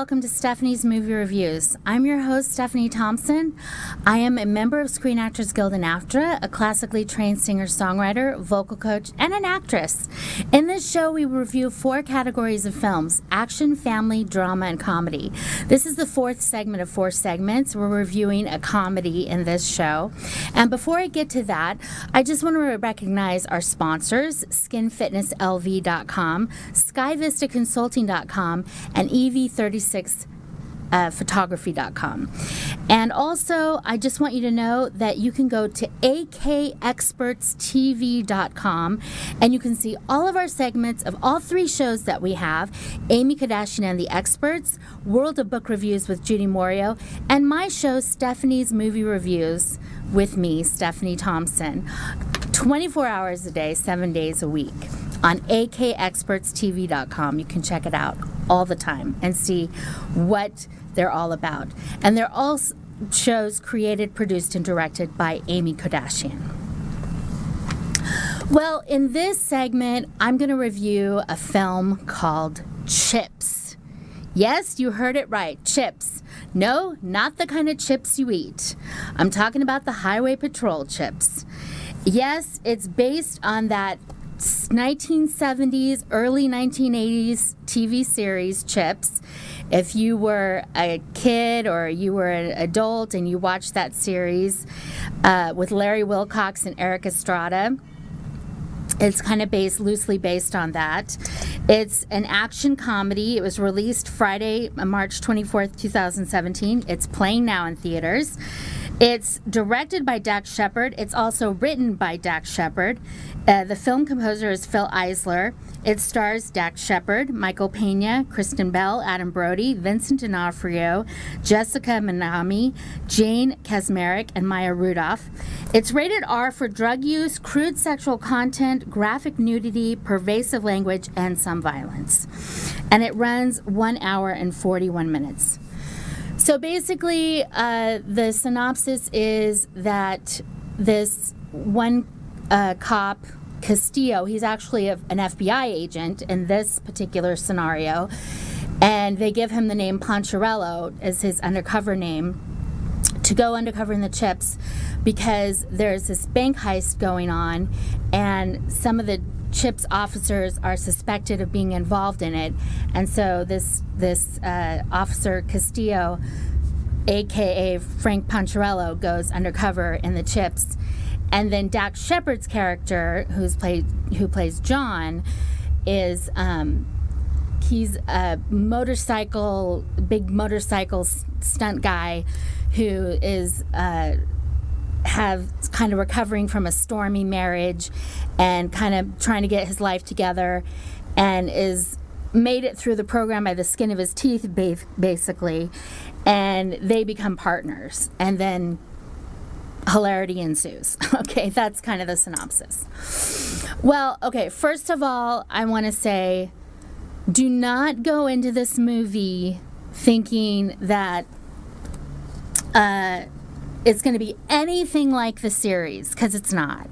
welcome to Stephanie's Movie Reviews. I'm your host, Stephanie Thompson. I am a member of Screen Actors Guild and AFTRA, a classically trained singer-songwriter, vocal coach, and an actress. In this show, we review 4 categories of films: action, family, drama, and comedy. This is the 4th segment of 4 segments. We're reviewing a comedy in this show. And before I get to that, I just want to recognize our sponsors, skinfitnesslv.com, skyvistaconsulting.com, and EV36 photography.com. And also, I just want you to know that you can go to akexpertstv.com and you can see all of our segments of all 3 shows that we have: Amy Kardashian and the Experts, World of Book Reviews with Judy Morio, and my show, Stephanie's Movie Reviews, with me, Stephanie Thompson. 24 hours a day, 7 days a week on akexpertstv.com. You can check it out all the time and see what they're all about. And they're all shows created, produced, and directed by Amy Kardashian. Well, in this segment, I'm going to review a film called Chips. Yes, you heard it right, chips. No, not the kind of chips you eat. I'm talking about the Highway Patrol chips. Yes, it's based on that 1970s, early 1980s TV series, Chips. If you were a kid or you were an adult and you watched that series with Larry Wilcox and Eric Estrada, it's kind of loosely based on that. It's an action comedy. It was released Friday, March 24th, 2017. It's playing now in theaters. It's directed by Dax Shepard. It's also written by Dax Shepard. The film composer is Phil Eisler. It stars Dax Shepard, Michael Pena, Kristen Bell, Adam Brody, Vincent D'Onofrio, Jessica Minami, Jane Kaczmarek, and Maya Rudolph. It's rated R for drug use, crude sexual content, graphic nudity, pervasive language, and some violence. And it runs 1 hour and 41 minutes. So basically, the synopsis is that this one cop, Castillo, he's actually an FBI agent in this particular scenario, and they give him the name Poncherello as his undercover name to go undercover in the Chips because there's this bank heist going on, and some of the Chips officers are suspected of being involved in it, and so this officer Castillo, aka Frank Poncherello, goes undercover in the Chips, and then Dax Shepard's character, who plays John, is he's a big motorcycle stunt guy who is kind of recovering from a stormy marriage and kind of trying to get his life together, and is made it through the program by the skin of his teeth, basically, and they become partners, and then hilarity ensues. Okay, that's kind of the synopsis. Well, okay, first of all, I want to say, do not go into this movie thinking that it's going to be anything like the series, because it's not.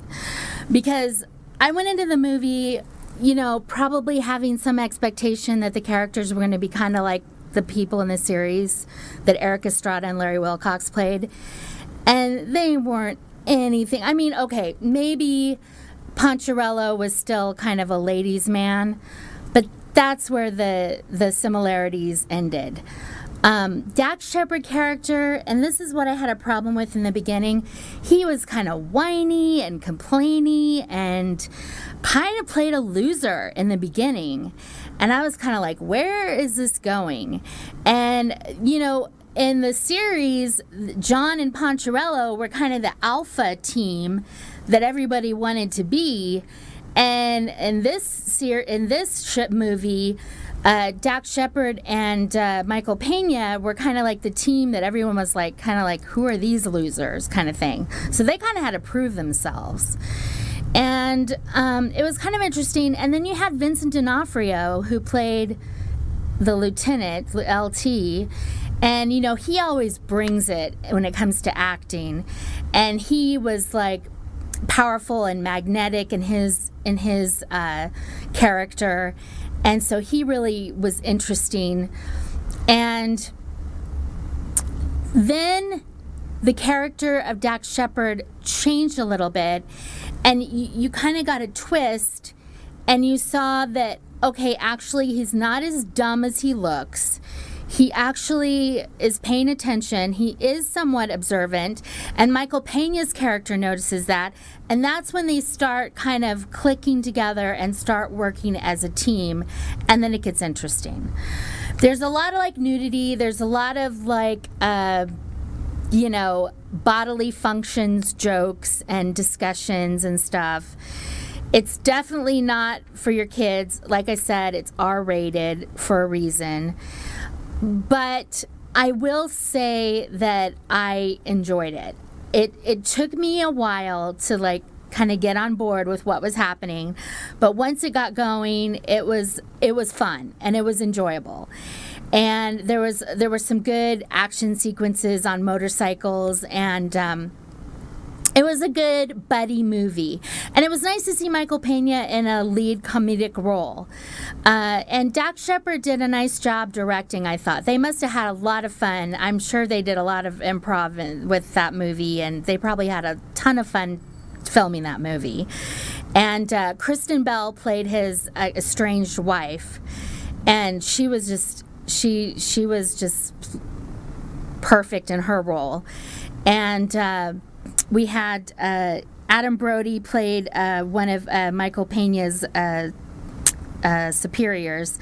Because I went into the movie, probably having some expectation that the characters were going to be kind of like the people in the series that Eric Estrada and Larry Wilcox played. And they weren't anything. I mean, okay, maybe Poncherello was still kind of a ladies' man, but that's where the similarities ended. Dax Shepard character, and this is what I had a problem with in the beginning, he was kind of whiny and complainy and kind of played a loser in the beginning. And I was kind of like, where is this going? And, in the series, John and Poncherello were kind of the alpha team that everybody wanted to be. And in this movie, Dax Shepard and Michael Pena were kind of like the team that everyone was like, kind of like, who are these losers kind of thing. So they kind of had to prove themselves. And it was kind of interesting. And then you had Vincent D'Onofrio, who played the lieutenant, LT. And, he always brings it when it comes to acting. And he was like powerful and magnetic in his character. And so he really was interesting. And then the character of Dax Shepard changed a little bit, and you kind of got a twist, and you saw that, okay, actually he's not as dumb as he looks. He actually is paying attention. He is somewhat observant, and Michael Pena's character notices that, and that's when they start kind of clicking together and start working as a team, and then it gets interesting. There's a lot of like nudity. There's a lot of like, bodily functions jokes and discussions and stuff. It's definitely not for your kids. Like I said, it's R-rated for a reason. But I will say that I enjoyed it. It took me a while to like kind of get on board with what was happening, but once it got going, it was fun and it was enjoyable. And there were some good action sequences on motorcycles, and it was a good buddy movie. And it was nice to see Michael Pena in a lead comedic role. And Dax Shepard did a nice job directing, I thought. They must have had a lot of fun. I'm sure they did a lot of improv with that movie, and they probably had a ton of fun filming that movie. And Kristen Bell played his estranged wife, and she was just perfect in her role. And we had Adam Brody played one of Michael Pena's superiors,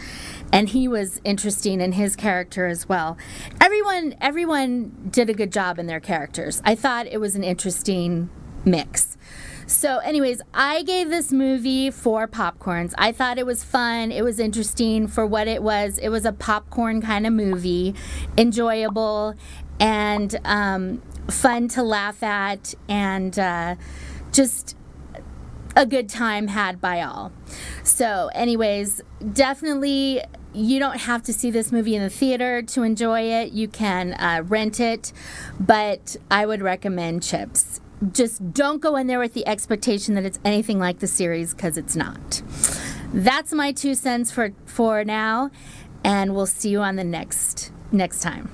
and he was interesting in his character as well. Everyone did a good job in their characters. I thought it was an interesting mix. So anyways, I gave this movie 4 popcorns. I thought it was fun. It was interesting for what it was. It was a popcorn kind of movie, enjoyable and fun to laugh at, and just a good time had by all. So anyways, definitely you don't have to see this movie in the theater to enjoy it. You can rent it, but I would recommend Chips. Just don't go in there with the expectation that it's anything like the series, because it's not. That's my 2 cents for now, and we'll see you on the next time.